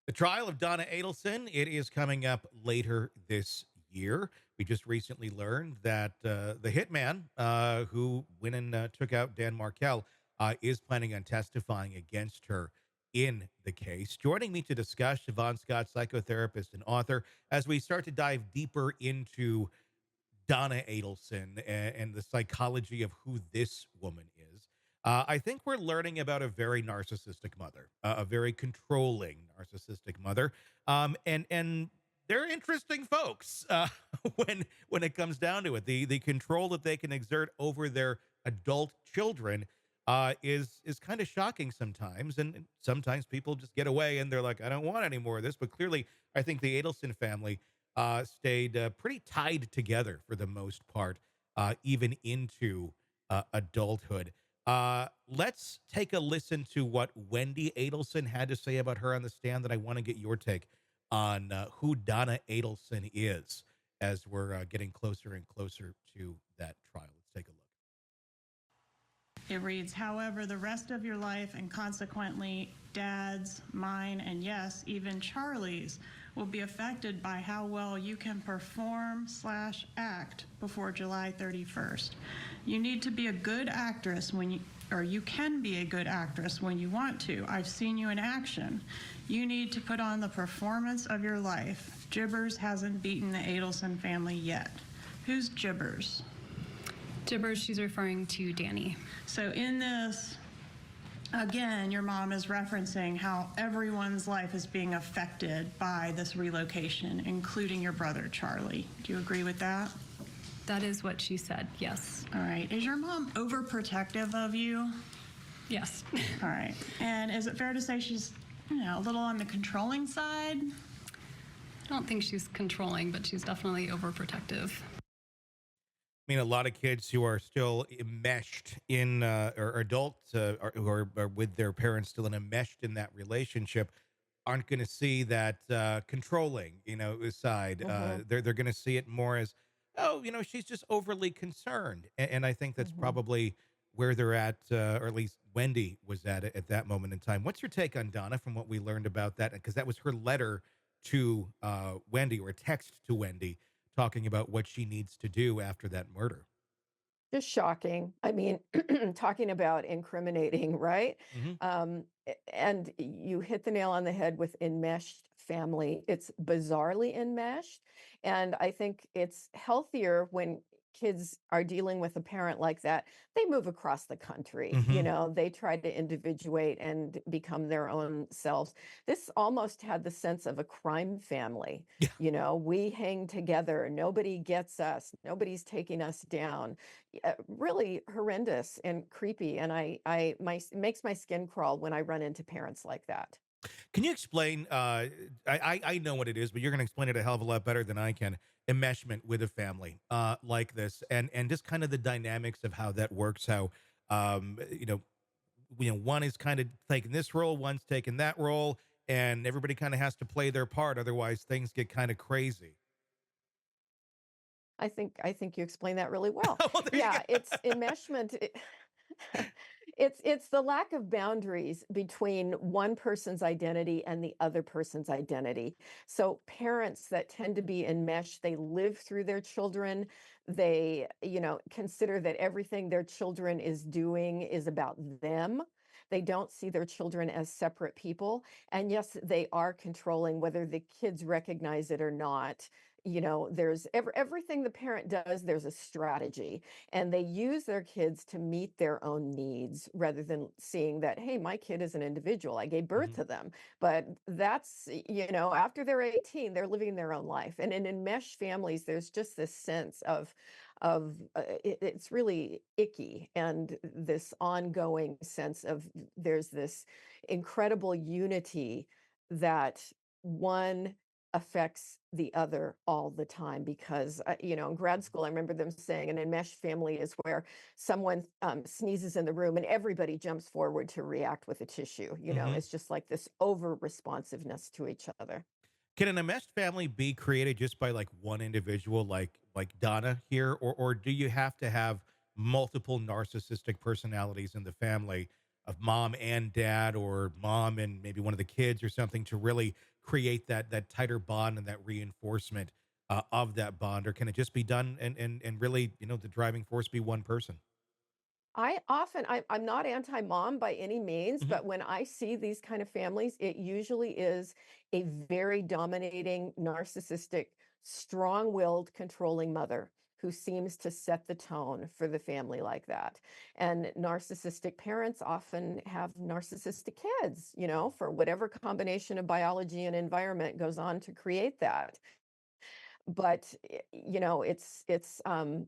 The trial of Donna Adelson, it is coming up later this year. We just recently learned that the hitman who went and took out Dan Markell is planning on testifying against her in the case. Joining me to discuss, Shavaun Scott, psychotherapist and author, as we start to dive deeper into Donna Adelson and the psychology of who this woman is. I think we're learning about a very narcissistic mother, a very controlling narcissistic mother, and they're interesting folks when it comes down to it. The control that they can exert over their adult children is kind of shocking sometimes, and sometimes people just get away and they're like, I don't want any more of this. But clearly, I think the Adelson family stayed pretty tied together for the most part, even into adulthood. Let's take a listen to what Wendi Adelson had to say about her on the stand. That I want to get your take on who Donna Adelson is as we're getting closer and closer to that trial. Let's take a look. It reads, however, the rest of your life and consequently Dad's, mine, and yes, even Charlie's will be affected by how well you can perform/act before July 31st. You need to be a good actress or you can be a good actress when you want to. I've seen you in action. You need to put on the performance of your life. Jibbers hasn't beaten the Adelson family yet. Who's Jibbers? Jibbers, she's referring to Danny. So in this, again, your mom is referencing how everyone's life is being affected by this relocation, including your brother, Charlie. Do you agree with that? That is what she said, yes. All right. Is your mom overprotective of you? Yes. All right. And is it fair to say she's, a little on the controlling side? I don't think she's controlling, but she's definitely overprotective. I mean, a lot of kids who are still enmeshed in, or adults who are with their parents still enmeshed in that relationship aren't going to see that controlling, side. They're going to see it more as, oh, she's just overly concerned. And I think that's Mhm. probably where they're at, or at least Wendi was at that moment in time. What's your take on Donna from what we learned about that? Because that was her letter to Wendi, or a text to Wendi, talking about what she needs to do after that murder. Just shocking. I mean, talking about incriminating, right? Hmm. And you hit the nail on the head with enmeshed family. It's bizarrely enmeshed. And I think it's healthier when kids are dealing with a parent like that. They move across the country, Hmm. they try to individuate and become their own selves. This almost had the sense of a crime family. Yeah. We hang together. Nobody gets us. Nobody's taking us down. Really horrendous and creepy. And it makes my skin crawl when I run into parents like that. Can you explain? I know what it is, but you're going to explain it a hell of a lot better than I can. Enmeshment with a family like this, and just kind of the dynamics of how that works. How one is kind of taking this role, one's taking that role, and everybody kind of has to play their part. Otherwise, things get kind of crazy. I think you explained that really well. Well, there you Yeah, go. it's enmeshment. It's the lack of boundaries between one person's identity and the other person's identity. So parents that tend to be enmeshed, they live through their children. They, consider that everything their children is doing is about them. They don't see their children as separate people. And yes, they are controlling whether the kids recognize it or not. There's everything the parent does, there's a strategy, and they use their kids to meet their own needs rather than seeing that, hey, my kid is an individual. I gave birth Mhm. to them. But that's, after they're 18, they're living their own life. And in enmeshed families, there's just this sense it's really icky, and this ongoing sense of there's this incredible unity that one affects the other all the time because in grad school I remember them saying an enmeshed family is where someone sneezes in the room and everybody jumps forward to react with a tissue. Mhm. It's just like this over responsiveness to each other. Can an enmeshed family be created just by like one individual, like Donna here, or do you have to have multiple narcissistic personalities in the family of mom and dad, or mom and maybe one of the kids or something, to really create that tighter bond and that reinforcement of that bond, or can it just be done and really, the driving force be one person? I'm not anti-mom by any means, Mhm. but when I see these kind of families, it usually is a very dominating, narcissistic, strong-willed, controlling mother who seems to set the tone for the family like that. And narcissistic parents often have narcissistic kids, for whatever combination of biology and environment goes on to create that. But it's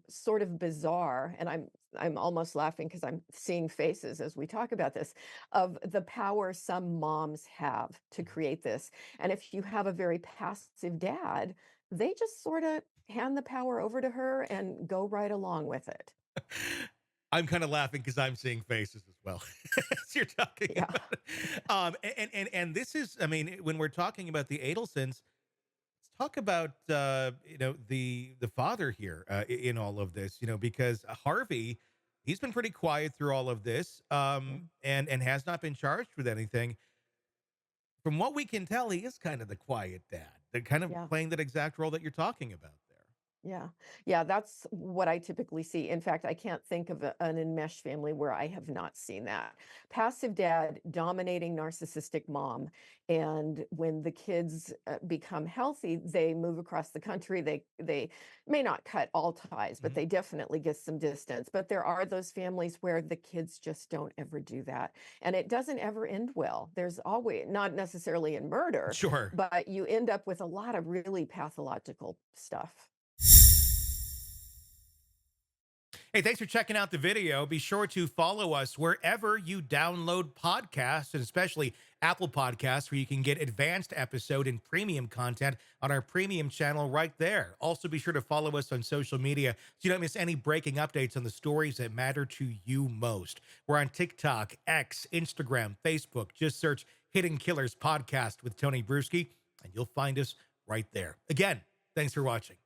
sort of bizarre, and I'm almost laughing because I'm seeing faces as we talk about this, of the power some moms have to create this. And if you have a very passive dad, they just sort of hand the power over to her and go right along with it. I'm kind of laughing because I'm seeing faces as well as you're talking Yeah. about it. And this is, I mean, when we're talking about the Adelsons, let's talk about the father here in all of this, because Harvey, he's been pretty quiet through all of this, Yeah. and has not been charged with anything. From what we can tell, he is kind of the quiet dad. They're kind of Yeah. playing that exact role that you're talking about there. Yeah. Yeah, that's what I typically see. In fact, I can't think of an enmeshed family where I have not seen that. Passive dad, dominating narcissistic mom. And when the kids become healthy, they move across the country. They may not cut all ties, but Mhm. they definitely get some distance. But there are those families where the kids just don't ever do that. And it doesn't ever end well. There's always, not necessarily in murder, Sure. but you end up with a lot of really pathological stuff. Hey, thanks for checking out the video. Be sure to follow us wherever you download podcasts, and especially Apple Podcasts, where you can get advanced episode and premium content on our premium channel right there. Also, be sure to follow us on social media so you don't miss any breaking updates on the stories that matter to you most. We're on TikTok, X, Instagram, Facebook. Just search Hidden Killers Podcast with Tony Brueski, and you'll find us right there. Again, thanks for watching.